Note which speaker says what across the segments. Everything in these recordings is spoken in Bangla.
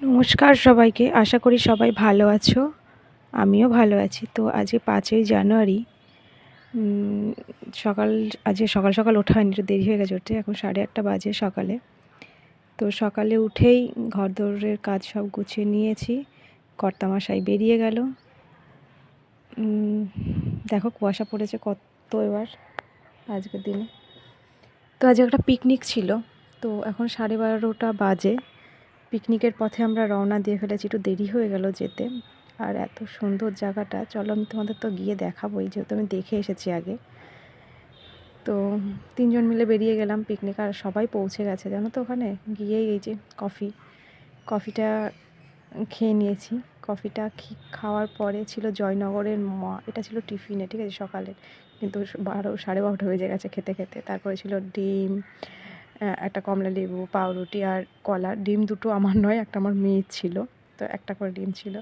Speaker 1: নমস্কার সবাইকে, আশা করি সবাই ভালো আছো। আমিও ভালো আছি। তো আজকে 5ই জানুয়ারি উম, সকাল আজকে সকাল সকাল ওঠা হয়নি, একটু দেরি হয়ে গেছে উঠতে। এখন 8:30 বাজে সকালে। তো সকালে উঠেই ঘরদোরের কাজ সব গুছিয়ে নিয়েছি। কর্তামশাই বেরিয়ে গেল। দেখো কুয়াশা পড়েছে কত এবার আজকের দিনে। তো আজকে একটা পিকনিক ছিল। তো এখন 12:30 বাজে। পিকনিকের পথে আমরা রওনা দিয়ে ফেলেছি, একটু দেরি হয়ে গেল যেতে। আর এত সুন্দর জায়গাটা, চলো আমি তোমাদের তো গিয়ে দেখাবোই, যেহেতু আমি দেখে এসেছি আগে। তো 3জন মিলে বেরিয়ে গেলাম পিকনিক, আর সবাই পৌঁছে গেছে জানো তো। ওখানে গিয়েই এই যে কফিটা খেয়ে নিয়েছি। কফিটা খাওয়ার পরে ছিল জয়নগরের মা, এটা ছিল টিফিনে, ঠিক আছে, সকালের। কিন্তু 12:30 বেজে গেছে খেতে খেতে। তারপরে ছিল ডিম, একটা কমলা লেবু, পাউরুটি আর কলা। ডিম দুটো আমার নয়, একটা আমার মেয়ের ছিল। তো একটা করে ডিম ছিল।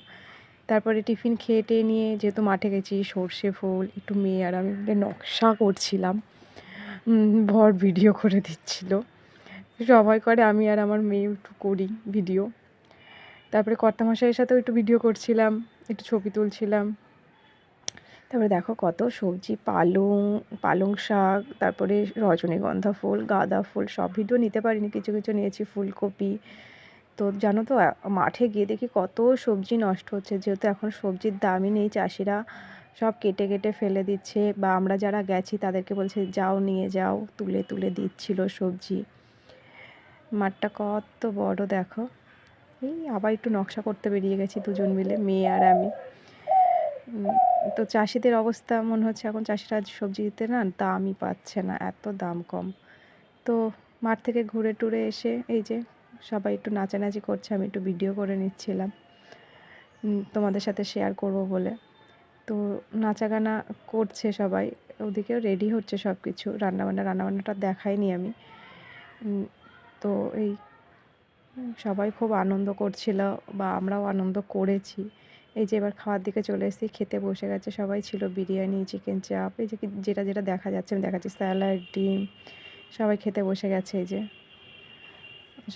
Speaker 1: তারপরে টিফিন খেয়ে টেয়ে নিয়ে, যেহেতু মাঠে গেছি, সর্ষে ফুল একটু মেয়ে আর আমি মিলে নকশা করছিলাম। ভর ভিডিও করে দিচ্ছিল। সবাই করে, আমি আর আমার মেয়ে একটু করি ভিডিও। তারপরে কর্তামশাইয়ের সাথেও একটু ভিডিও করছিলাম, একটু ছবি তুলছিলাম। তারপরে দেখো কত সবজি, পালং শাক, তারপরে রজনীগন্ধা ফুল, গাঁদা ফুল, সব ভিডিও নিতে পারিনি, কিছু কিছু নিয়েছি। ফুলকপি। তো জানো তো, মাঠে গিয়ে দেখি কত সবজি নষ্ট হচ্ছে, যেহেতু এখন সবজির দামই নেই। চাষিরা সব কেটে কেটে ফেলে দিচ্ছে, বা আমরা যারা গেছি তাদেরকে বলছে যাও নিয়ে যাও, তুলে তুলে দিচ্ছিল সবজি। মাঠটা কত বড় দেখো। এই আবার একটু নকশা করতে বেরিয়ে গেছি 2জন মিলে, মেয়ে আর আমি। তো চাষিদের অবস্থা মনে হচ্ছে এখন, চাষিরা সবজি দিতে না দামই পাচ্ছে না, এত দাম কম। তো মাঠ থেকে ঘুরে টুরে এসে এই যে সবাই একটু নাচানাচি করছে, আমি একটু ভিডিও করে নিচ্ছিলাম তোমাদের সাথে শেয়ার করব বলে। তো নাচা গানা করছে সবাই, ওদিকেও রেডি হচ্ছে সব কিছু। রান্নাবান্নাটা দেখাইনি আমি। তো এই সবাই খুব আনন্দ করছিল, বা আমরাও আনন্দ করেছি। এই যে এবার খাওয়ার দিকে চলে এসেছি, খেতে বসে গেছে সবাই। ছিল বিরিয়ানি, চিকেন চাপ, এই যে যেটা যেটা দেখা যাচ্ছে আমি দেখাচ্ছি, স্যালাড, ডিম, সবাই খেতে বসে গেছে। এই যে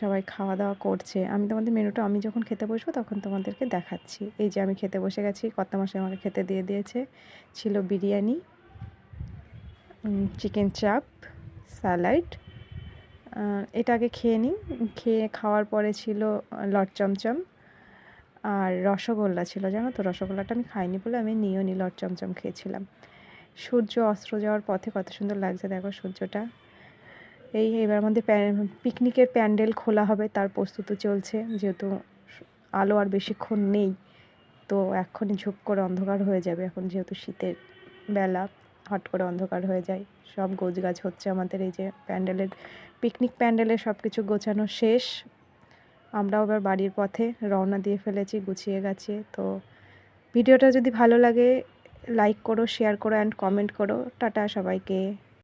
Speaker 1: সবাই খাওয়া দাওয়া করছে। আমি তোমাদের মেনুটা আমি যখন খেতে বসবো তখন তোমাদেরকে দেখাচ্ছি। এই যে আমি খেতে বসে গেছি, কর্তামশাই আমাকে খেতে দিয়ে দিয়েছে। ছিল বিরিয়ানি, চিকেন চাপ, স্যালাড। এটা আগে খেয়ে নিই। খাওয়ার পরে ছিল লট চমচম আর রসগোল্লা ছিল, জানো তো। রসগোল্লাটা আমি খাইনি বলে আমি নিয়েও নি, লট চমচম খেয়েছিলাম। সূর্য অস্ত যাওয়ার পথে কত সুন্দর লাগছে দেখো সূর্যটা। এবার আমাদের পিকনিকের প্যান্ডেল খোলা হবে, তার প্রস্তুতি চলছে। যেহেতু আলো আর বেশিক্ষণ নেই, তো এক্ষুনি ঝুপ করে অন্ধকার হয়ে যাবে। এখন যেহেতু শীতের বেলা, হট করে অন্ধকার হয়ে যায়। সব গোছগাছ হচ্ছে আমাদের। এই যে পিকনিক প্যান্ডেলের সব কিছু গোছানো শেষ। আমরাও এবার বাড়ির পথে রওনা দিয়ে ফেলেছি, গুছিয়ে গেছে। তো ভিডিওটা যদি ভালো লাগে লাইক করো, শেয়ার করো অ্যান্ড কমেন্ট করো। টাটা সবাইকে।